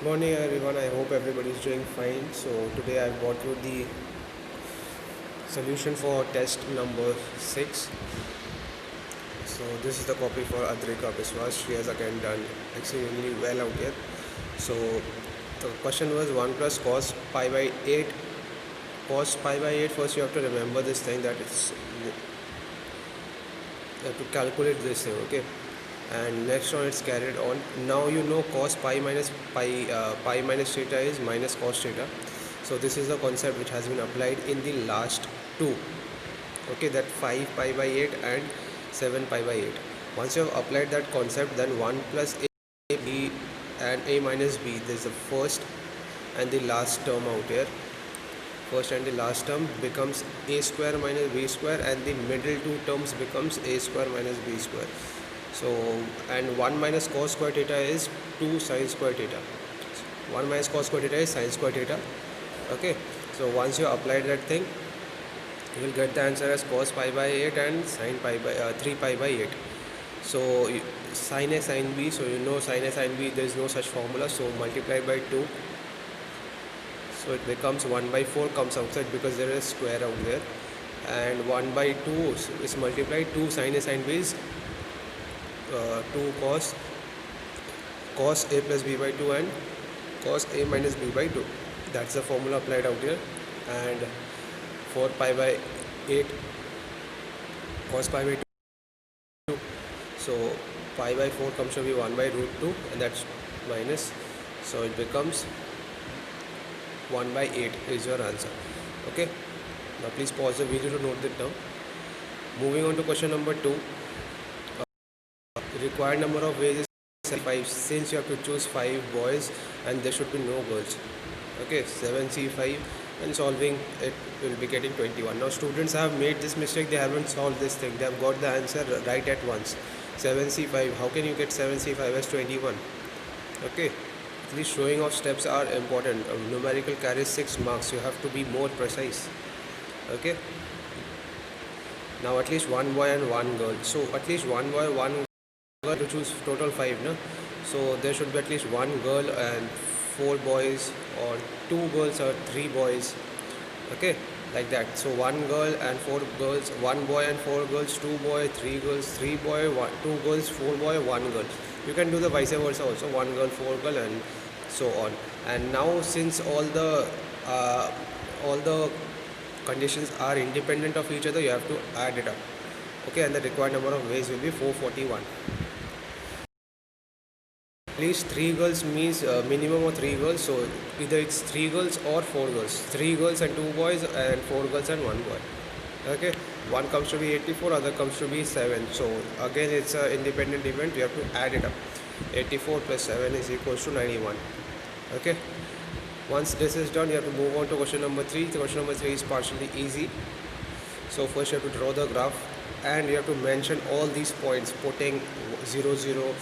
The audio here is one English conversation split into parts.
Morning everyone, I hope everybody is doing fine. So today I've brought you the solution for test number 6. So this is the copy for Adrika Biswas. She has again done exceedingly well out here. So the question was 1 plus cos pi by 8. Cos pi by 8, first you have to remember this thing that you have to calculate this thing, okay? And next one it's carried on. Now you know cos pi minus pi minus theta is minus cos theta. So this is the concept which has been applied in the last two, okay, that 5 pi by 8 and 7 pi by 8. Once you have applied that concept, then 1 plus a b and a minus b, this is the first and the last term out here. First and the last term becomes a square minus b square, and the middle two terms becomes a square minus b square. So, and 1 minus cos square theta is 2 sin square theta. 1 minus cos square theta is sin square theta. Okay, so once you apply that thing, you will get the answer as cos pi by 8 and sin pi by 3 pi by 8. So sin a sin b, so you know sin a sin b, there is no such formula, so multiply by 2, so it becomes 1 by 4 comes outside because there is square out there, and 1 by 2 is multiplied. 2 sin a sin b is 2 cos a plus b by 2 and cos a minus b by 2. That's the formula applied out here. And 4 pi by 8 cos pi by 2, so pi by 4 comes to be 1 by root 2, and that's minus, so it becomes 1 by 8 is your answer. Okay, now please pause the video to note it down. Moving on to question number 2. Required number of ways is 5, since you have to choose 5 boys and there should be no girls. Okay, 7c5, and solving it will be getting 21. Now students have made this mistake, they haven't solved this thing, they have got the answer right at once. 7c5, how can you get 7c5 as 21? Okay, these showing of steps are important. Numerical carries 6 marks, you have to be more precise. Okay, now at least one boy and one girl, so at least one boy, one girl, to choose total 5, no? So there should be at least one girl and 4 boys, or 2 girls or 3 boys. Okay, like that. So 1 girl and 4 girls, 1 boy and 4 girls, 2 boy, 3 girls, 3 boy, 2 girls, 4 boy, 1 girl. You can do the vice versa also, 1 girl, 4 girl, and so on. And now since all the conditions are independent of each other, you have to add it up. Okay, and the required number of ways will be 441. At least 3 girls means minimum of 3 girls, so either it's 3 girls or 4 girls. 3 girls and 2 boys, and 4 girls and 1 boy. Okay, one comes to be 84, other comes to be 7. So again it's an independent event, you have to add it up. 84 plus 7 is equals to 91. Okay, once this is done, you have to move on to question number 3. The question number 3 is partially easy. So first you have to draw the graph, and you have to mention all these points, putting 0 0.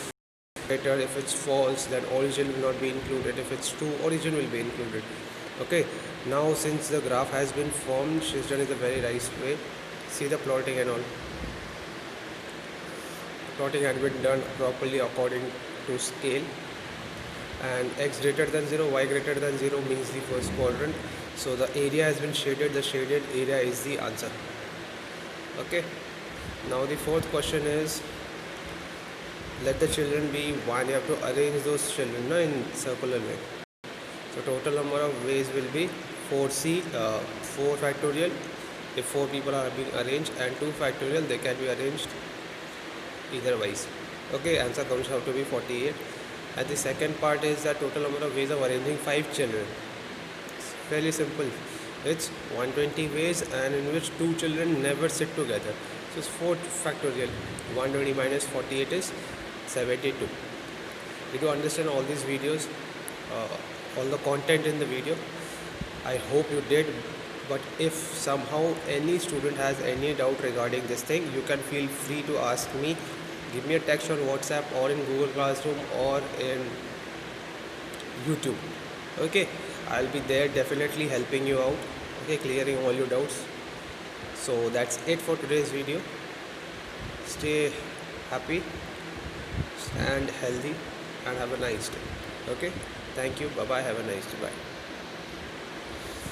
If it's false, then origin will not be included. If it's true, origin will be included. Okay, now since the graph has been formed, she's done it a very nice way. See the plotting and all. Plotting had been done properly according to scale. And x greater than 0, y greater than 0 means the first quadrant. So the area has been shaded, the shaded area is the answer. Okay, now the fourth question is, let the children be 1. You have to arrange those children in circular way. So total number of ways will be 4c, 4 factorial if 4 people are being arranged, and 2 factorial, they can be arranged either wise. Okay, answer comes out to be 48. And the second part is the total number of ways of arranging 5 children. It's fairly simple. It's 120 ways, and in which 2 children never sit together. So it's 4 factorial. 120 minus 48 is 72. Did you understand all these videos, all the content in the video? I hope you did. But if somehow any student has any doubt regarding this thing, you can feel free to ask me. Give me a text on WhatsApp or in Google Classroom or in YouTube. Okay, I'll be there definitely helping you out. Okay, clearing all your doubts. So that's it for today's video. Stay happy and healthy and have a nice day. Okay, Thank you. Bye bye. Have a nice day. Bye.